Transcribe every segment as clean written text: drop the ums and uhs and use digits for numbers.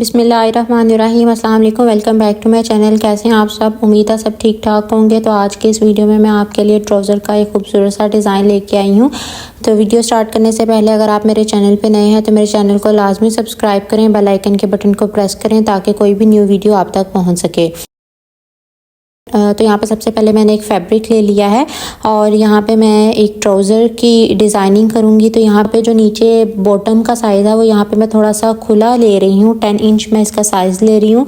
बिस्मिल्लाहिर्रहमानिर्रहीम। अस्सलाम वालेकुम। Welcome back to my channel. कैसे हैं आप सब? उम्मीद है सब ठीक ठाक होंगे। तो आज के इस वीडियो में मैं आपके लिए ट्राउज़र का एक खूबसूरत सा डिज़ाइन लेके आई हूँ। तो वीडियो स्टार्ट करने से पहले अगर आप मेरे चैनल पे नए हैं तो मेरे चैनल को लाजमी सब्सक्राइब करें, बेल आइकन के बटन को प्रेस करें ताकि कोई भी न्यू वीडियो आप तक पहुँच सके। तो यहाँ पे सबसे पहले मैंने एक फैब्रिक ले लिया है और यहाँ पे मैं एक ट्राउज़र की डिज़ाइनिंग करूँगी। तो यहाँ पे जो नीचे बॉटम का साइज़ है वो यहाँ पे मैं थोड़ा सा खुला ले रही हूँ। 10 इंच मैं इसका साइज़ ले रही हूँ।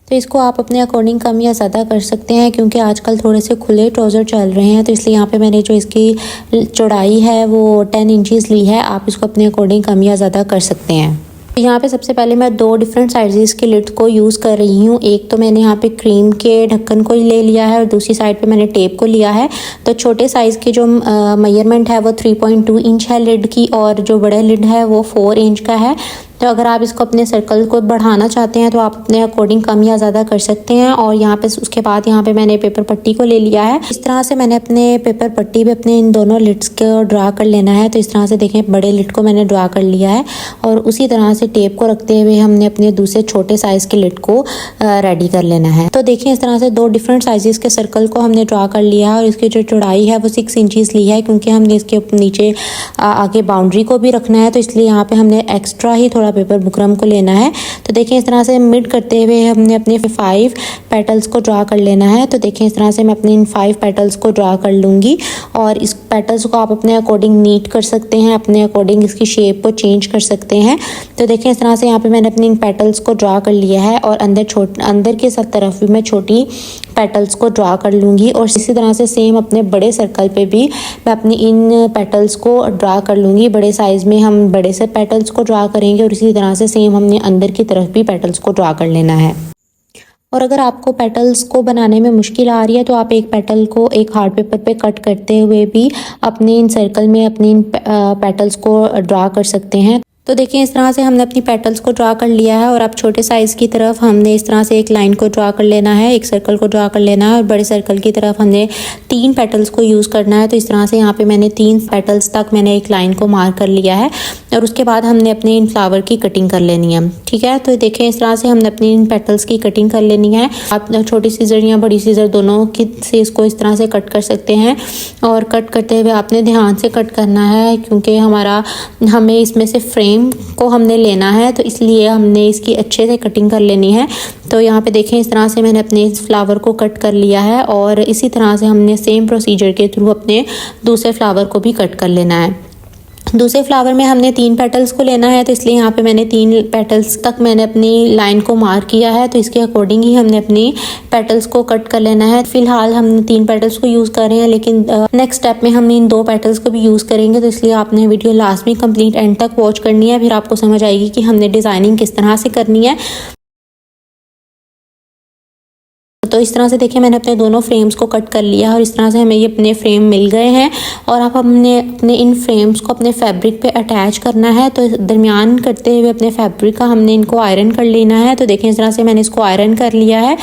तो इसको आप अपने अकॉर्डिंग कम या ज़्यादा कर सकते हैं क्योंकि आजकल थोड़े से खुले ट्राउज़र चल रहे हैं। तो इसलिए यहाँ पे मैंने जो इसकी चौड़ाई है वो 10 इंचज़ ली है। आप इसको अपने अकॉर्डिंग कम या ज़्यादा कर सकते हैं। यहाँ पे सबसे पहले मैं 2 डिफरेंट साइज़ के लिड को यूज़ कर रही हूँ। एक तो मैंने यहाँ पे क्रीम के ढक्कन को ले लिया है और दूसरी साइड पे मैंने टेप को लिया है। तो छोटे साइज़ की जो मेजरमेंट है वो 3.2 इंच है लिड की और जो बड़ा लिड है वो 4 इंच का है। तो अगर आप इसको अपने सर्कल को बढ़ाना चाहते हैं तो आप अपने अकॉर्डिंग कम या ज़्यादा कर सकते हैं। और यहाँ पे उसके बाद यहाँ पे मैंने पेपर पट्टी को ले लिया है। इस तरह से मैंने अपने पेपर पट्टी पे अपने इन दोनों लिड्स को ड्रा कर लेना है। तो इस तरह से देखें, बड़े लिड को मैंने ड्रा कर लिया है और उसी तरह से टेप को रखते हुए हमने अपने दूसरे छोटे साइज़ के लिड को रेडी कर लेना है। तो देखिए इस तरह से 2 डिफरेंट साइज़ के सर्कल को हमने ड्रा कर लिया है और इसकी जो चौड़ाई है वो 6 इंचज़ ली है क्योंकि हमने इसके नीचे आगे बाउंड्री को भी रखना है। तो इसलिए यहाँ पे हमने एक्स्ट्रा ही थोड़ा पेपर बुकरम को लेना है। तो देखिए इस तरह से मिड करते हुए हमने अपने 5 पेटल्स को ड्रा कर लेना है। तो देखिए इस तरह से मैं अपने इन 5 पेटल्स को ड्रा कर लूँगी और इस पेटल्स को आप अपने अकॉर्डिंग नीट कर सकते हैं, अपने अकॉर्डिंग इसकी शेप को चेंज कर सकते हैं। तो देखिए इस तरह से यहाँ पे मैंने अपने इन पेटल्स को ड्रा कर लिया है और अंदर के सब तरफ भी मैं छोटी पेटल्स को ड्रा कर लूँगी और इसी तरह से सेम अपने बड़े सर्कल पे भी मैं अपनी इन पेटल्स को ड्रा कर लूँगी। बड़े साइज़ में हम बड़े से पेटल्स को ड्रा करेंगे और इसी तरह से सेम हमने अंदर की तरफ भी पेटल्स को ड्रा कर लेना है। और अगर आपको पेटल्स को बनाने में मुश्किल आ रही है तो आप एक पेटल को एक हार्ड पेपर पे कट करते हुए भी अपने इन सर्कल में अपने इन पेटल्स को ड्रा कर सकते हैं। तो देखिए इस तरह से हमने अपनी पेटल्स को ड्रा कर लिया है और अब छोटे साइज़ की तरफ हमने इस तरह से एक लाइन को ड्रा कर लेना है, एक सर्कल को ड्रा कर लेना है और बड़े सर्कल की तरफ हमने 3 पेटल्स को यूज़ करना है। तो इस तरह से यहाँ पे मैंने 3 पेटल्स तक मैंने एक लाइन को मार्क कर लिया है और उसके बाद हमने अपने इन फ्लावर की कटिंग कर लेनी है। ठीक है, तो देखें इस तरह से हमने अपनी इन पेटल्स की कटिंग कर लेनी है। आप छोटी सीजर या बड़ी सीजर दोनों की से इसको इस तरह से कट कर सकते हैं और कट करते हुए आपने ध्यान से कट करना है क्योंकि हमें इसमें से फ्रेम को हमने लेना है। तो इसलिए हमने इसकी अच्छे से कटिंग कर लेनी है। तो यहाँ पे देखें इस तरह से मैंने अपने इस फ्लावर को कट कर लिया है और इसी तरह से हमने सेम प्रोसीजर के थ्रू अपने दूसरे फ्लावर को भी कट कर लेना है। दूसरे फ्लावर में हमने 3 पेटल्स को लेना है। तो इसलिए यहाँ पे मैंने 3 पेटल्स तक मैंने अपनी लाइन को मार्क किया है। तो इसके अकॉर्डिंग ही हमने अपनी पेटल्स को कट कर लेना है। फिलहाल हम 3 पेटल्स को यूज़ कर रहे हैं लेकिन नेक्स्ट स्टेप में हम इन 2 पेटल्स को भी यूज़ करेंगे। तो इसलिए आपने वीडियो लास्ट में कंप्लीट एंड तक वॉच करनी है, फिर आपको समझ आएगी कि हमने डिज़ाइनिंग किस तरह से करनी है। तो इस तरह से देखिए मैंने अपने दोनों फ्रेम्स को कट कर लिया और इस तरह से हमें ये अपने फ्रेम मिल गए हैं और अब हमने अपने इन फ्रेम्स को अपने फैब्रिक पे अटैच करना है। तो दरमियान करते हुए अपने फैब्रिक का हमने इनको आयरन कर लेना है। तो देखें इस तरह से मैंने इसको आयरन कर लिया है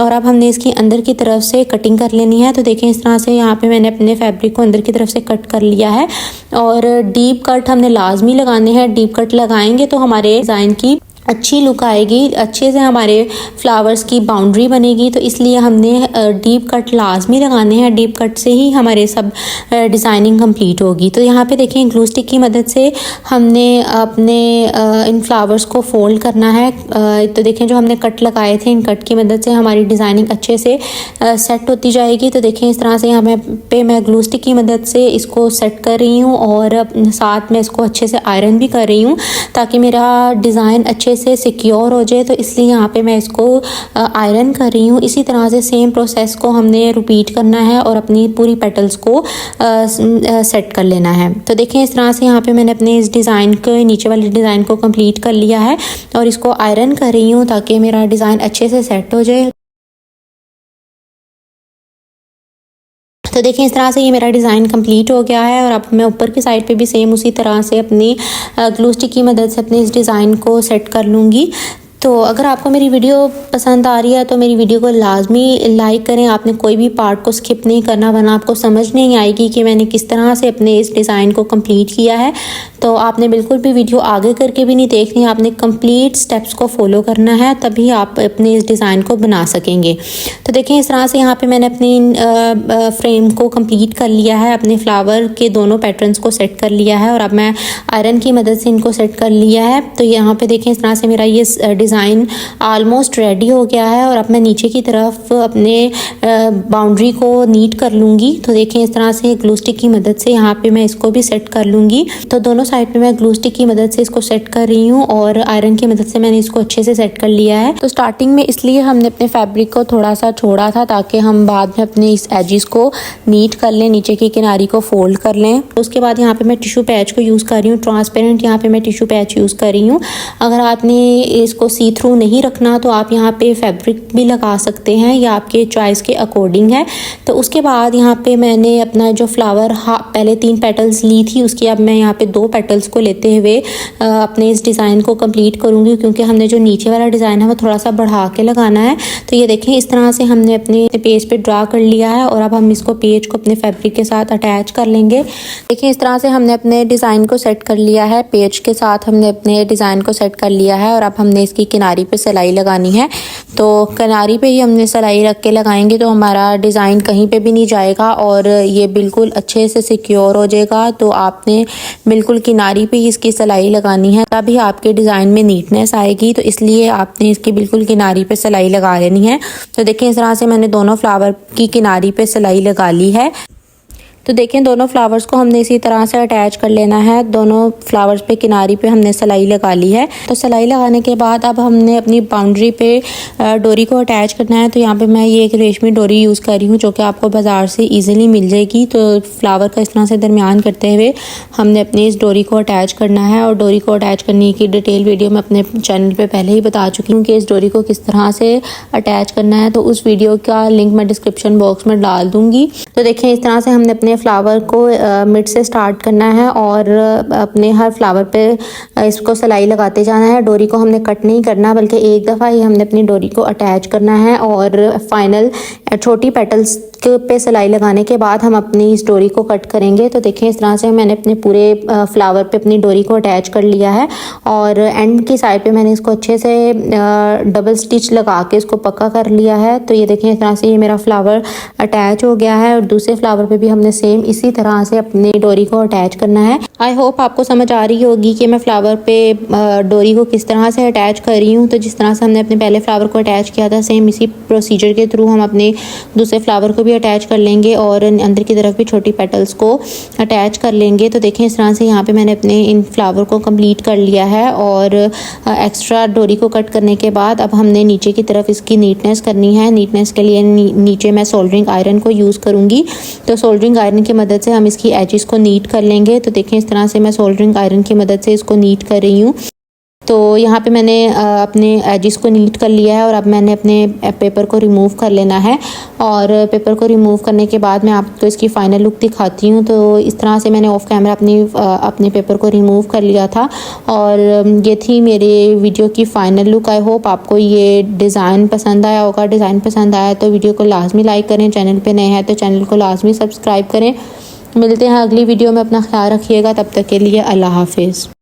और अब हमने इसकी अंदर की तरफ से कटिंग कर लेनी है। तो देखें इस तरह से यहाँ पे मैंने अपने फैब्रिक को अंदर की तरफ से कट कर लिया है और डीप कट हमने लाजमी लगाने हैं। डीप कट लगाएंगे तो हमारे डिज़ाइन की अच्छी लुक आएगी, अच्छे से हमारे फ्लावर्स की बाउंड्री बनेगी। तो इसलिए हमने डीप कट लाजमी लगाने हैं। डीप कट से ही हमारे सब डिज़ाइनिंग कंप्लीट होगी। तो यहाँ पे देखें ग्लू स्टिक की मदद से हमने अपने इन फ्लावर्स को फोल्ड करना है। तो देखें जो हमने कट लगाए थे इन कट की मदद से हमारी डिज़ाइनिंग अच्छे से सेट होती जाएगी। तो देखें इस तरह से यहाँ पे मैं ग्लू स्टिक की मदद से इसको सेट कर रही हूँ और साथ में इसको अच्छे से आयरन भी कर रही हूँ ताकि मेरा डिज़ाइन अच्छे से सिक्योर हो जाए। तो इसलिए यहाँ पे मैं इसको आयरन कर रही हूँ। इसी तरह से सेम प्रोसेस को हमने रिपीट करना है और अपनी पूरी पेटल्स को सेट कर लेना है। तो देखें इस तरह से यहाँ पे मैंने अपने इस डिज़ाइन के नीचे वाले डिज़ाइन को कंप्लीट कर लिया है और इसको आयरन कर रही हूँ ताकि मेरा डिज़ाइन अच्छे से सेट हो जाए। तो देखिए इस तरह से ये मेरा डिज़ाइन कंप्लीट हो गया है और अब मैं ऊपर की साइड पे भी सेम उसी तरह से अपनी ग्लू स्टिक की मदद से अपने इस डिज़ाइन को सेट कर लूँगी। तो अगर आपको मेरी वीडियो पसंद आ रही है तो मेरी वीडियो को लाजमी लाइक करें। आपने कोई भी पार्ट को स्किप नहीं करना वरना आपको समझ नहीं आएगी कि मैंने किस तरह से अपने इस डिज़ाइन को कंप्लीट किया है। तो आपने बिल्कुल भी वीडियो आगे करके भी नहीं देखनी, आपने कंप्लीट स्टेप्स को फॉलो करना है, तभी आप अपने इस डिज़ाइन को बना सकेंगे। तो देखें इस तरह से यहाँ पे मैंने अपनी फ्रेम को कंप्लीट कर लिया है, अपने फ्लावर के दोनों पैटर्न्स को सेट कर लिया है और अब मैं आयरन की मदद से इनको सेट कर लिया है। तो यहाँ पे देखें इस तरह से मेरा ये डिज़ाइन ऑलमोस्ट रेडी हो गया है और अब मैं नीचे की तरफ अपने बाउंड्री को नीट कर लूँगी। तो देखें इस तरह से ग्लू स्टिक की मदद से यहाँ पे मैं इसको भी सेट कर लूँगी। तो दोनों साइड पे मैं ग्लू स्टिक की मदद से इसको सेट कर रही हूँ और आयरन की मदद से मैंने इसको अच्छे से सेट कर लिया है। तो स्टार्टिंग में इसलिए हमने अपने फैब्रिक को थोड़ा सा छोड़ा था ताकि हम बाद में अपने इस एजिस को नीट कर लें, नीचे की किनारी को फोल्ड कर लें। उसके बाद यहाँ पे मैं टिश्यू पैच को यूज़ कर रही हूँ, ट्रांसपेरेंट यहाँ पे मैं टिश्यू पैच यूज़ कर रही हूँ। अगर आपने इसको सी थ्रू नहीं रखना तो आप यहाँ पे फैब्रिक भी लगा सकते हैं, या आपके चॉइस के अकॉर्डिंग है। तो उसके बाद यहाँ पे मैंने अपना जो फ्लावर पहले 3 पेटल्स ली थी, उसकी अब मैं यहाँ पे 2 पेटल्स को लेते हुए अपने इस डिज़ाइन को कंप्लीट करूँगी, क्योंकि हमने जो नीचे वाला डिज़ाइन है वो थोड़ा सा बढ़ा के लगाना है। तो ये देखें इस तरह से हमने अपने पेज पे ड्रा कर लिया है और अब हम इसको पेज को अपने फैब्रिक के साथ अटैच कर लेंगे। देखिए इस तरह से हमने अपने डिज़ाइन को सेट कर लिया है, पेज के साथ हमने अपने डिज़ाइन को सेट कर लिया है और अब हमने इसकी किनारी पे सिलाई लगानी है। तो किनारी पे ही हमने सिलाई रख के लगाएंगे तो हमारा डिज़ाइन कहीं पे भी नहीं जाएगा और ये बिल्कुल अच्छे से सिक्योर हो जाएगा। तो आपने बिल्कुल किनारी पे ही इसकी सिलाई लगानी है, तभी आपके डिज़ाइन में नीटनेस आएगी। तो इसलिए आपने इसकी बिल्कुल किनारी पे सिलाई लगा लेनी है। तो देखें इस तरह से मैंने दोनों फ्लावर की किनारी पे सिलाई लगा ली है। तो देखें दोनों फ्लावर्स को हमने इसी तरह से अटैच कर लेना है। दोनों फ्लावर्स पे किनारी पे हमने सिलाई लगा ली है। तो सिलाई लगाने के बाद अब हमने अपनी बाउंड्री पे डोरी को अटैच करना है। तो यहाँ पे मैं ये एक रेशमी डोरी यूज़ कर रही हूँ जो कि आपको बाज़ार से ईजिली मिल जाएगी। तो फ्लावर का इस तरह से दरमियान करते हुए हमने अपनी इस डोरी को अटैच करना है और डोरी को अटैच करने की डिटेल वीडियो मैं अपने चैनल पर पहले ही बता चुकी हूँ कि इस डोरी को किस तरह से अटैच करना है। तो उस वीडियो का लिंक मैं डिस्क्रिप्शन बॉक्स में डाल दूँगी। तो देखें इस तरह से हमने अपने फ्लावर को मिड से स्टार्ट करना है और अपने हर फ्लावर पे इसको सिलाई लगाते जाना है। डोरी को हमने कट नहीं करना, बल्कि एक दफ़ा ही हमने अपनी डोरी को अटैच करना है और फाइनल छोटी पेटल्स पे सिलाई लगाने के बाद हम अपनी इस डोरी को कट करेंगे। तो देखें इस तरह से मैंने अपने पूरे फ्लावर पे अपनी डोरी को अटैच कर लिया है और एंड की साइड पे मैंने इसको अच्छे से डबल स्टिच लगा के इसको पक्का कर लिया है। तो ये देखें इस तरह से ये मेरा फ्लावर अटैच हो गया है और दूसरे फ्लावर पे भी हमने सेम इसी तरह से अपनी डोरी को अटैच करना है। आई होप आपको समझ आ रही होगी कि मैं फ्लावर पे डोरी को किस तरह से अटैच कर रही हूँ। तो जिस तरह से हमने अपने पहले फ्लावर को अटैच किया था, सेम इसी प्रोसीजर के थ्रू हम अपने दूसरे फ्लावर को भी अटैच कर लेंगे और अंदर की तरफ भी छोटी पेटल्स को अटैच कर लेंगे। तो देखें इस तरह से यहाँ पे मैंने अपने इन फ्लावर को कंप्लीट कर लिया है और एक्स्ट्रा डोरी को कट करने के बाद अब हमने नीचे की तरफ इसकी नीटनेस करनी है। नीटनेस के लिए नीचे मैं सोल्डरिंग आयरन को यूज़ करूँगी। तो सोल्डरिंग आयरन की मदद से हम इसकी एजेस को नीट कर लेंगे। तो देखें इस तरह से मैं सोल्डरिंग आयरन की मदद से इसको नीट कर रही हूँ। तो यहाँ पे मैंने अपने एजेस को नीट कर लिया है और अब मैंने अपने पेपर को रिमूव कर लेना है और पेपर को रिमूव करने के बाद मैं आपको इसकी फ़ाइनल लुक दिखाती हूँ। तो इस तरह से मैंने ऑफ कैमरा अपने पेपर को रिमूव कर लिया था और ये थी मेरे वीडियो की फ़ाइनल लुक। आई होप आपको ये डिज़ाइन पसंद आया होगा। डिज़ाइन पसंद आया तो वीडियो को लाजमी लाइक करें, चैनल पर नए हैं तो चैनल को लाजमी सब्सक्राइब करें। मिलते हैं अगली वीडियो में, अपना ख्याल रखिएगा। तब तक के लिए अल्लाह हाफिज़।